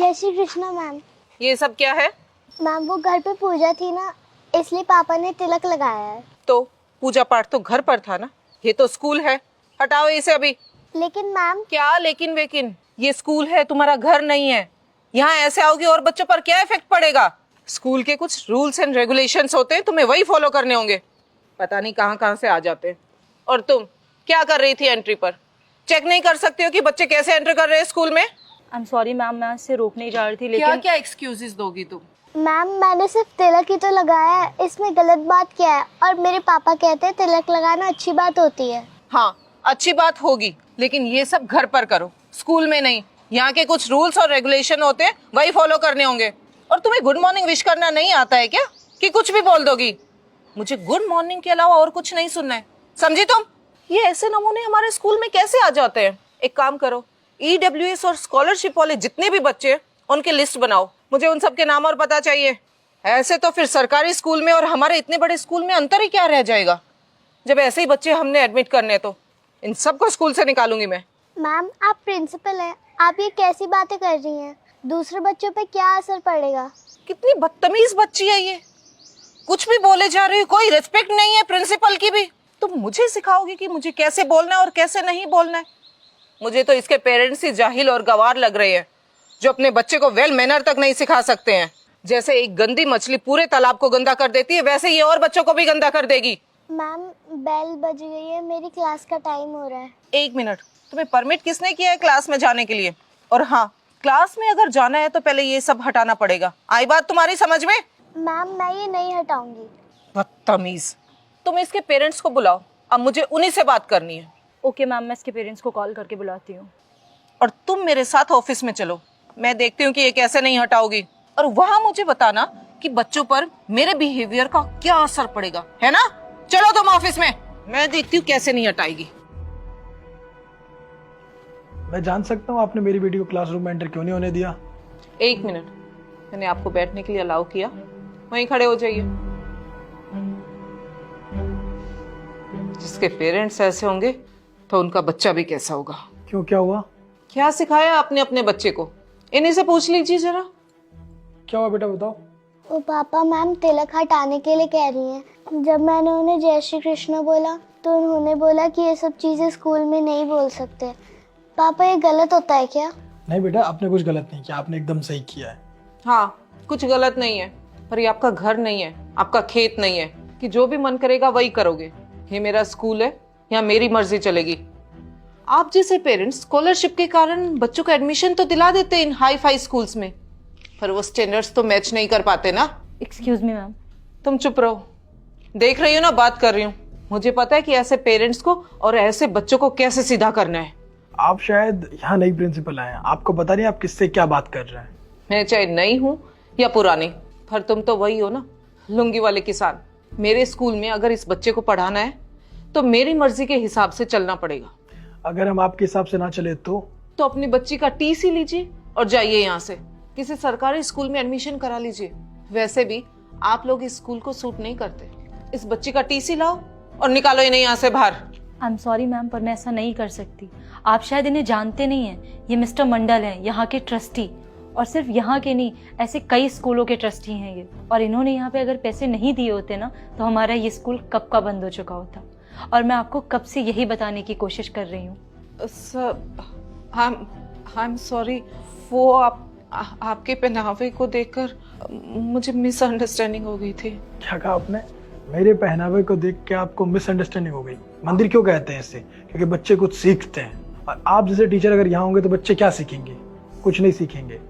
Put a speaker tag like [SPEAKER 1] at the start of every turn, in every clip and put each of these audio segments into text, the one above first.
[SPEAKER 1] जय श्री कृष्णा मैम।
[SPEAKER 2] ये सब क्या है?
[SPEAKER 1] मैम वो घर पे पूजा थी ना, इसलिए पापा ने तिलक लगाया है।
[SPEAKER 2] तो पूजा पाठ तो घर पर था ना, ये तो स्कूल है, हटाओ इसे अभी।
[SPEAKER 1] लेकिन मैम।
[SPEAKER 2] क्या लेकिन वेकिन? ये स्कूल है, तुम्हारा घर नहीं है। यहाँ ऐसे आओगे और बच्चों पर क्या इफेक्ट पड़ेगा? स्कूल के कुछ रूल्स एंड रेगुलेशंस होते हैं, तुम्हें वही फॉलो करने होंगे। पता नहीं कहाँ कहाँ से आ जाते हैं। और तुम क्या कर रही थी एंट्री पर? चेक नहीं कर सकते हो कि बच्चे कैसे एंटर कर रहे हैं स्कूल में?
[SPEAKER 3] आई एम सॉरी मैम, मैं इससे रोक नहीं जा रही थी, लेकिन
[SPEAKER 2] क्या क्या एक्सक्यूजेस दोगी तुम?
[SPEAKER 1] मैम मैंने सिर्फ तिलक ही तो लगाया है, इसमें गलत बात क्या है? और मेरे पापा कहते हैं तिलक लगाना अच्छी बात होती है।
[SPEAKER 2] हाँ, अच्छी बात होगी, लेकिन ये सब घर पर करो, स्कूल में नहीं। यहाँ के कुछ रूल्स और रेगुलेशन होते हैं, वही फॉलो करने होंगे। और तुम्हें गुड मॉर्निंग विश करना नहीं आता है क्या, कि कुछ भी बोल दोगी? मुझे गुड मॉर्निंग के अलावा और कुछ नहीं सुनना है, समझी तुम? ये ऐसे नमूने हमारे स्कूल में कैसे आ जाते हैं? एक काम करो, EWS और स्कॉलरशिप वाले जितने भी बच्चे हैं उनकी लिस्ट बनाओ, मुझे उन सब के नाम और पता चाहिए। ऐसे तो फिर सरकारी स्कूल में और हमारे इतने बड़े स्कूल में अंतर ही क्या रह जाएगा? जब ऐसे ही बच्चे हमने एडमिट करने तो इन सबको स्कूल से निकालूंगी मैं।
[SPEAKER 1] मैम आप प्रिंसिपल हैं, आप ये कैसी बातें कर रही हैं? दूसरे बच्चों पे क्या असर पड़ेगा?
[SPEAKER 2] कितनी बदतमीज बच्ची है ये, कुछ भी बोले जा रही है, कोई रिस्पेक्ट नहीं है प्रिंसिपल की भी। तुम मुझे सिखाओगी कि मुझे कैसे बोलना है और कैसे नहीं बोलना है? मुझे तो इसके पेरेंट्स ही जाहिल और गवार लग रहे हैं, जो अपने बच्चे को वेल मैनर तक नहीं सिखा सकते हैं। जैसे एक गंदी मछली पूरे तालाब को गंदा कर देती है, वैसे ये और बच्चों को भी गंदा कर देगी।
[SPEAKER 1] मैम बेल बज गई है, मेरी क्लास का टाइम हो रहा है।
[SPEAKER 2] एक मिनट, तुम्हें परमिट किसने किया है क्लास में जाने के लिए? और हाँ, क्लास में अगर जाना है तो पहले ये सब हटाना पड़ेगा। आई बात तुम्हारी समझ में?
[SPEAKER 1] मैम मैं ये नहीं हटाऊंगी।
[SPEAKER 2] बदतमीज। तुम इसके पेरेंट्स को बुलाओ, अब मुझे उन्हीं से बात करनी है।
[SPEAKER 3] ओके मैम, मैं इसके पेरेंट्स को कॉल करके बुलाती हूँ।
[SPEAKER 2] और तुम मेरे साथ ऑफिस में चलो, मैं देखती हूँ कि ये कैसे नहीं हटाओगी। और वहां मुझे बताना कि बच्चों पर मेरे बिहेवियर का क्या असर पड़ेगा, है ना? चलो तुम ऑफिस में, मैं देखती हूँ कैसे नहीं हटाएगी।
[SPEAKER 4] मैं जान सकता हूँ आपने मेरी बेटी को क्लासरूम में एंटर क्यों नहीं होने दिया?
[SPEAKER 2] एक मिनट, मैंने आपको बैठने के लिए अलाउ किया, वहीं खड़े हो जाइए। जिसके पेरेंट्स ऐसे होंगे तो उनका बच्चा भी कैसा होगा।
[SPEAKER 4] क्यों, क्या हुआ?
[SPEAKER 2] क्या सिखाया आपने अपने बच्चे को? इन्हीं से पूछ लीजिए जरा।
[SPEAKER 4] क्या हुआ बेटा, बताओ।
[SPEAKER 1] वो पापा मैम तिलक हटाने के लिए कह रही हैं। जब मैंने उन्हें जय श्री कृष्ण बोला तो उन्होंने बोला कि ये सब चीजें स्कूल में नहीं बोल सकते। पापा ये गलत होता है क्या?
[SPEAKER 4] नहीं बेटा, आपने कुछ गलत नहीं किया, आपने एकदम सही किया है।
[SPEAKER 2] हाँ, कुछ गलत नहीं है, पर ये आपका घर नहीं है, आपका खेत नहीं है कि जो भी मन करेगा वही करोगे। ये मेरा स्कूल है, यहाँ मेरी मर्जी चलेगी। आप जैसे पेरेंट्स स्कॉलरशिप के कारण बच्चों को एडमिशन तो दिला देते हैं इन हाई फाई स्कूल्स में, पर वो स्टैंडर्ड्स तो मैच नहीं कर पाते ना।
[SPEAKER 3] Excuse me ma'am.
[SPEAKER 2] तुम चुप रहो, देख रही हो ना बात कर रही हूँ। मुझे पता है कि ऐसे पेरेंट्स को और ऐसे बच्चों को कैसे सीधा करना है।
[SPEAKER 4] आप शायद यहाँ नई प्रिंसिपल आए हैं, आपको पता नहीं आप किससे क्या बात कर रहे हैं।
[SPEAKER 2] मैं चाहे नई हूँ या पुरानी, पर तुम तो वही हो ना, लुंगी वाले किसान। मेरे स्कूल में अगर इस बच्चे को पढ़ाना है तो मेरी मर्जी के हिसाब से चलना पड़ेगा।
[SPEAKER 4] अगर हम आपके हिसाब से ना चले तो
[SPEAKER 2] अपनी बच्ची का TC लीजिए और जाइए यहाँ से, किसी सरकारी स्कूल में एडमिशन करा लीजिए। वैसे भी आप लोग इस स्कूल को सूट नहीं करते। इस बच्ची का TC लाओ और निकालो इन्हें यहाँ से बाहर।
[SPEAKER 3] आई एम सॉरी मैम, पर मैं ऐसा नहीं कर सकती। आप शायद इन्हें जानते नहीं हैं, ये मिस्टर मंडल हैं, यहाँ के ट्रस्टी। और सिर्फ यहाँ के नहीं, ऐसे कई स्कूलों के ट्रस्टी हैं ये। और इन्होंने यहाँ पे अगर पैसे नहीं दिए होते ना तो हमारा ये स्कूल कब का बंद हो चुका होता। और मैं आपको कब से यही बताने की कोशिश कर रही हूँ।
[SPEAKER 2] आई एम सॉरी, वो आपके पहनावे को देखकर मुझे मिसअंडरस्टैंडिंग हो गई थी।
[SPEAKER 4] क्या कहा आपने? मेरे पहनावे को देख के आपको मिसअंडरस्टैंडिंग हो गई? मंदिर क्यों कहते हैं इसे? क्योंकि बच्चे कुछ सीखते हैं। और आप जैसे टीचर अगर यहाँ होंगे तो बच्चे क्या सीखेंगे? कुछ नहीं सीखेंगे।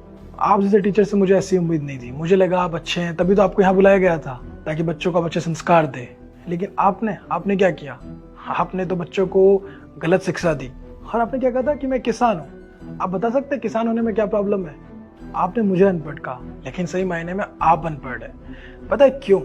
[SPEAKER 4] आप जैसे टीचर से मुझे ऐसी उम्मीद नहीं थी। मुझे लगा आप अच्छे हैं, तभी तो आपको यहाँ बुलाया गया था, ताकि बच्चों को अच्छे संस्कार दे। लेकिन आपने क्या किया? आपने तो बच्चों को गलत शिक्षा दी। और आपने क्या कहा था कि मैं किसान हूँ। आप बता सकते हैं किसान होने में क्या प्रॉब्लम है? आपने मुझे अनपढ़ कहा, लेकिन सही मायने में आप अनपढ़ है। पता है क्यों?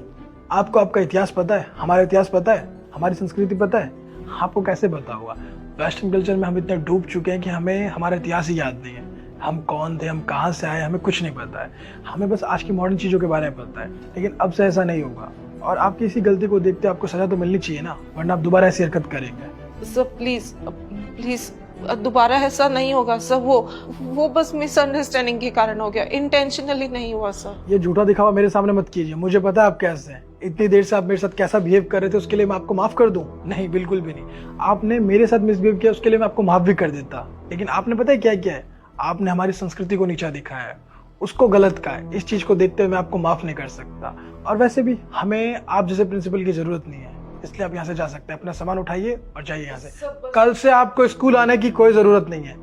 [SPEAKER 4] आपको आपका इतिहास पता है, हमारा इतिहास पता है, हमारी संस्कृति पता है? आपको कैसे पता होगा? वेस्टर्न कल्चर में हम इतने डूब चुके हैं कि हमें हमारा इतिहास ही याद नहीं है। हम कौन थे, हम कहाँ से आए, हमें कुछ नहीं पता है। हमें बस आज की मॉडर्न चीज़ों के बारे में पता है। लेकिन अब से ऐसा नहीं होगा। और आपकी इसी गलती को देखते आपको सजा तो मिलनी चाहिए ना, वरना आप दोबारा ऐसी हरकत करेंगे।
[SPEAKER 2] सर प्लीज दोबारा ऐसा नहीं होगा सर। वो बस मिसअंडरस्टैंडिंग के कारण हो गया, इंटेंशनली नहीं हुआ सर।
[SPEAKER 4] ये झूठा दिखावा मेरे सामने मत कीजिए, मुझे पता है आप कैसे हैं। इतनी देर से आप मेरे साथ कैसा बिहेव कर रहे थे, उसके लिए मैं आपको माफ कर दूं? नहीं, बिल्कुल भी नहीं। आपने मेरे साथ मिसबिहेव किया, उसके लिए मैं आपको माफ भी कर देता, लेकिन आपने पता है क्या किया है? आपने हमारी संस्कृति को नीचा दिखाया है, उसको गलत कहा है। इस चीज को देखते हुए मैं आपको माफ नहीं कर सकता। और वैसे भी हमें आप जैसे प्रिंसिपल की जरूरत नहीं है, इसलिए आप यहाँ से जा सकते हैं। अपना सामान उठाइए और जाइए यहाँ से। कल से आपको स्कूल आने की कोई जरूरत नहीं है।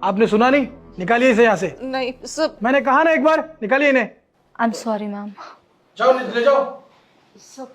[SPEAKER 4] आपने सुना नहीं? निकालिए इसे यहाँ से।
[SPEAKER 2] नहीं सर।
[SPEAKER 4] मैंने कहा ना एक बार, निकालिए इन्हें।
[SPEAKER 3] I am sorry ma'am.
[SPEAKER 4] जाओ ले जाओ।
[SPEAKER 2] सब